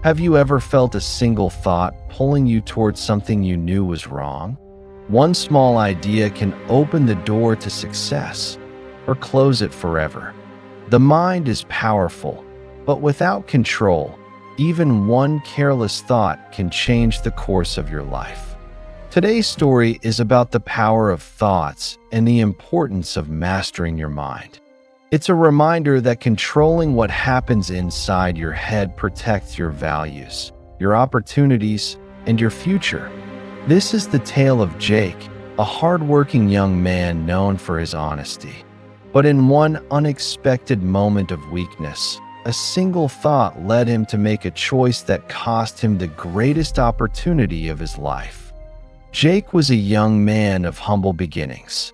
Have you ever felt a single thought pulling you towards something you knew was wrong? One small idea can open the door to success or close it forever. The mind is powerful, but without control, even one careless thought can change the course of your life. Today's story is about the power of thoughts and the importance of mastering your mind. It's a reminder that controlling what happens inside your head protects your values, your opportunities, and your future. This is the tale of Jake, a hardworking young man known for his honesty. But in one unexpected moment of weakness, a single thought led him to make a choice that cost him the greatest opportunity of his life. Jake was a young man of humble beginnings.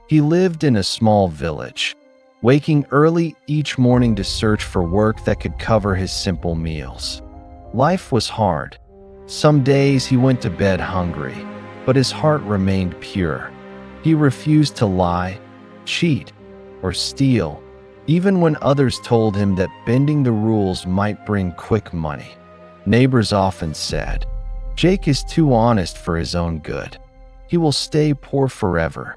He lived in a small village, waking early each morning to search for work that could cover his simple meals. Life was hard. Some days he went to bed hungry, but his heart remained pure. He refused to lie, cheat, or steal, even when others told him that bending the rules might bring quick money. Neighbors often said, "Jake is too honest for his own good. He will stay poor forever."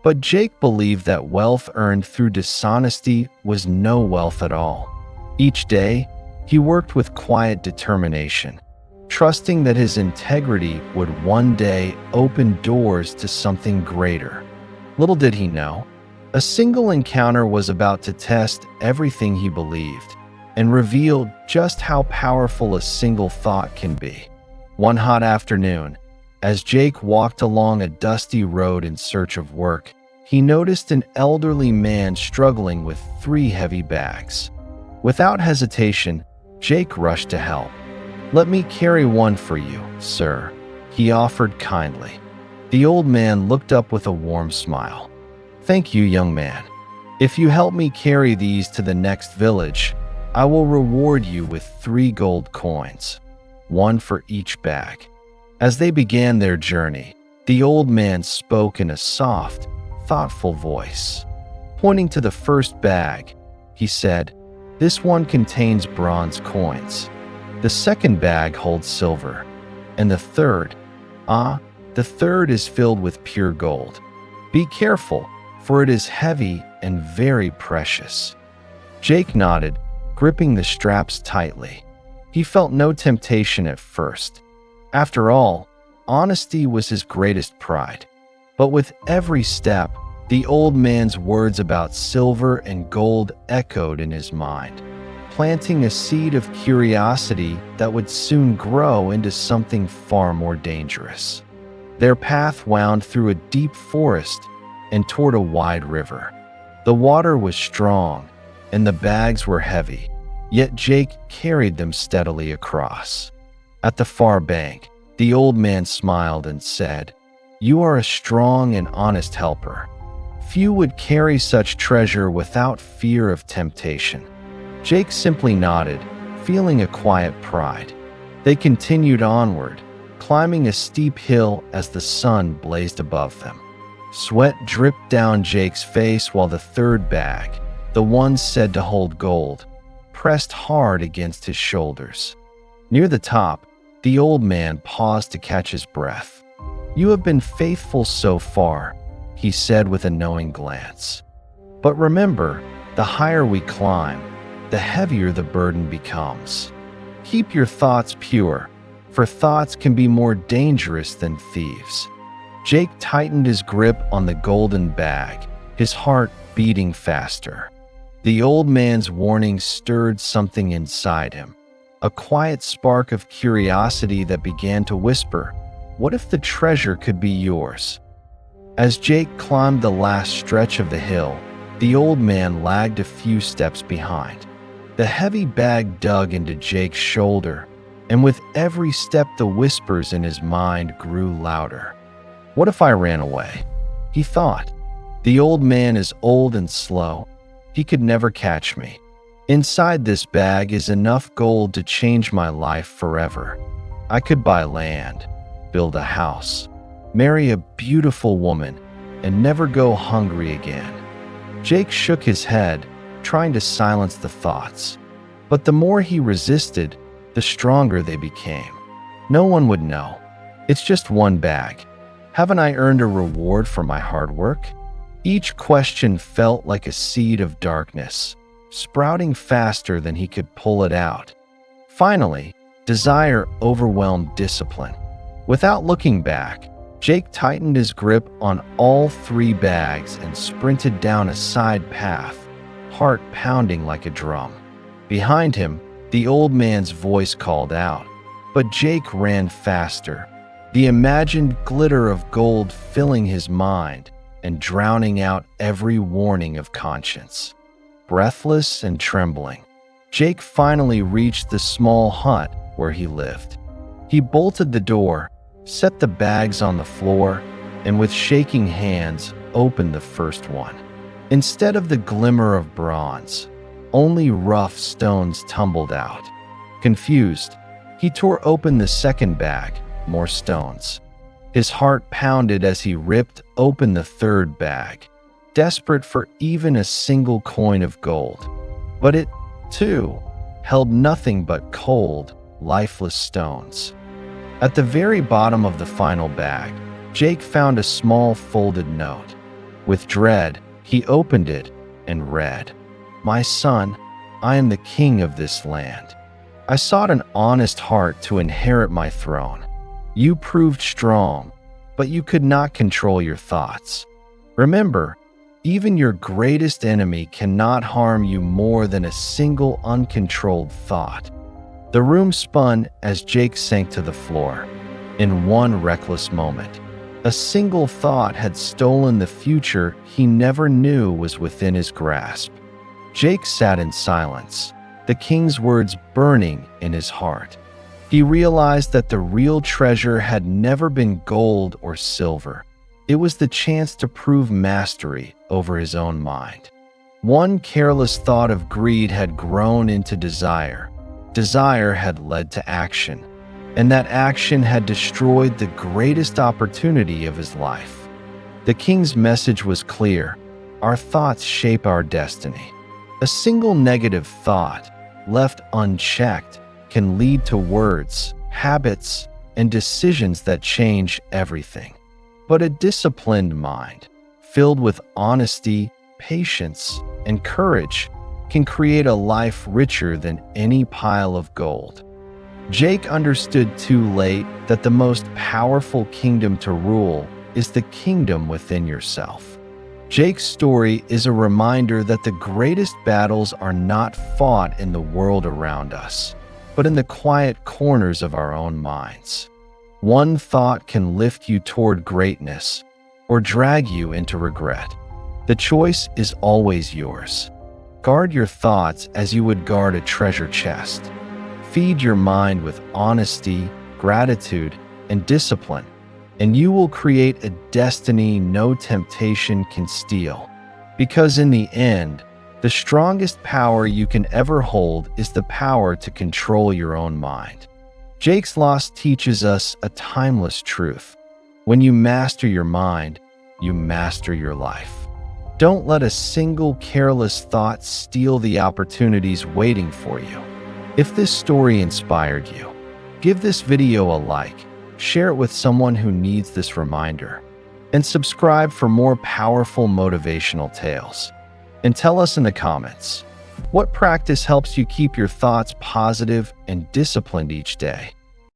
But Jake believed that wealth earned through dishonesty was no wealth at all. Each day, he worked with quiet determination, trusting that his integrity would one day open doors to something greater. Little did he know, a single encounter was about to test everything he believed and reveal just how powerful a single thought can be. One hot afternoon, as Jake walked along a dusty road in search of work, he noticed an elderly man struggling with 3 heavy bags. Without hesitation, Jake rushed to help. "Let me carry one for you, sir," he offered kindly. The old man looked up with a warm smile. "Thank you, young man. If you help me carry these to the next village, I will reward you with 3 gold coins, one for each bag." As they began their journey, the old man spoke in a soft, thoughtful voice. Pointing to the first bag, he said, "This one contains bronze coins. The second bag holds silver, and the third is filled with pure gold. Be careful, for it is heavy and very precious." Jake nodded, gripping the straps tightly. He felt no temptation at first. After all, honesty was his greatest pride. But with every step, the old man's words about silver and gold echoed in his mind, planting a seed of curiosity that would soon grow into something far more dangerous. Their path wound through a deep forest and toward a wide river. The water was strong, and the bags were heavy, yet Jake carried them steadily across. At the far bank, the old man smiled and said, "You are a strong and honest helper. Few would carry such treasure without fear of temptation." Jake simply nodded, feeling a quiet pride. They continued onward, climbing a steep hill as the sun blazed above them. Sweat dripped down Jake's face while the third bag, the one said to hold gold, pressed hard against his shoulders. Near the top, the old man paused to catch his breath. "You have been faithful so far," he said with a knowing glance. "But remember, the higher we climb, the heavier the burden becomes. Keep your thoughts pure, for thoughts can be more dangerous than thieves." Jake tightened his grip on the golden bag, his heart beating faster. The old man's warning stirred something inside him, a quiet spark of curiosity that began to whisper, "What if the treasure could be yours?" As Jake climbed the last stretch of the hill, the old man lagged a few steps behind. The heavy bag dug into Jake's shoulder, and with every step the whispers in his mind grew louder. "What if I ran away?" he thought. "The old man is old and slow. He could never catch me. Inside this bag is enough gold to change my life forever. I could buy land, build a house, marry a beautiful woman, and never go hungry again." Jake shook his head, trying to silence the thoughts. But the more he resisted, the stronger they became. No one would know. It's just one bag. Haven't I earned a reward for my hard work? Each question felt like a seed of darkness, sprouting faster than he could pull it out. Finally, desire overwhelmed discipline. Without looking back, Jake tightened his grip on all 3 bags and sprinted down a side path, heart pounding like a drum. Behind him, the old man's voice called out, but Jake ran faster, the imagined glitter of gold filling his mind and drowning out every warning of conscience. Breathless and trembling, Jake finally reached the small hut where he lived. He bolted the door, set the bags on the floor, and with shaking hands opened the first one. Instead of the glimmer of bronze, only rough stones tumbled out. Confused, he tore open the second bag, more stones. His heart pounded as he ripped open the third bag, desperate for even a single coin of gold. But it, too, held nothing but cold, lifeless stones. At the very bottom of the final bag, Jake found a small folded note. With dread, he opened it and read, "My son, I am the king of this land. I sought an honest heart to inherit my throne. You proved strong, but you could not control your thoughts. Remember, even your greatest enemy cannot harm you more than a single uncontrolled thought." The room spun as Jake sank to the floor. In one reckless moment, a single thought had stolen the future he never knew was within his grasp. Jake sat in silence, the king's words burning in his heart. He realized that the real treasure had never been gold or silver. It was the chance to prove mastery over his own mind. One careless thought of greed had grown into desire. Desire had led to action, and that action had destroyed the greatest opportunity of his life. The king's message was clear: our thoughts shape our destiny. A single negative thought, left unchecked, can lead to words, habits, and decisions that change everything. But a disciplined mind, filled with honesty, patience, and courage, can create a life richer than any pile of gold. Jake understood too late that the most powerful kingdom to rule is the kingdom within yourself. Jake's story is a reminder that the greatest battles are not fought in the world around us, but in the quiet corners of our own minds. One thought can lift you toward greatness or drag you into regret. The choice is always yours. Guard your thoughts as you would guard a treasure chest. Feed your mind with honesty, gratitude, and discipline, and you will create a destiny no temptation can steal. Because in the end, the strongest power you can ever hold is the power to control your own mind. Jake's loss teaches us a timeless truth. When you master your mind, you master your life. Don't let a single careless thought steal the opportunities waiting for you. If this story inspired you, give this video a like, share it with someone who needs this reminder, and subscribe for more powerful motivational tales. And tell us in the comments, what practice helps you keep your thoughts positive and disciplined each day?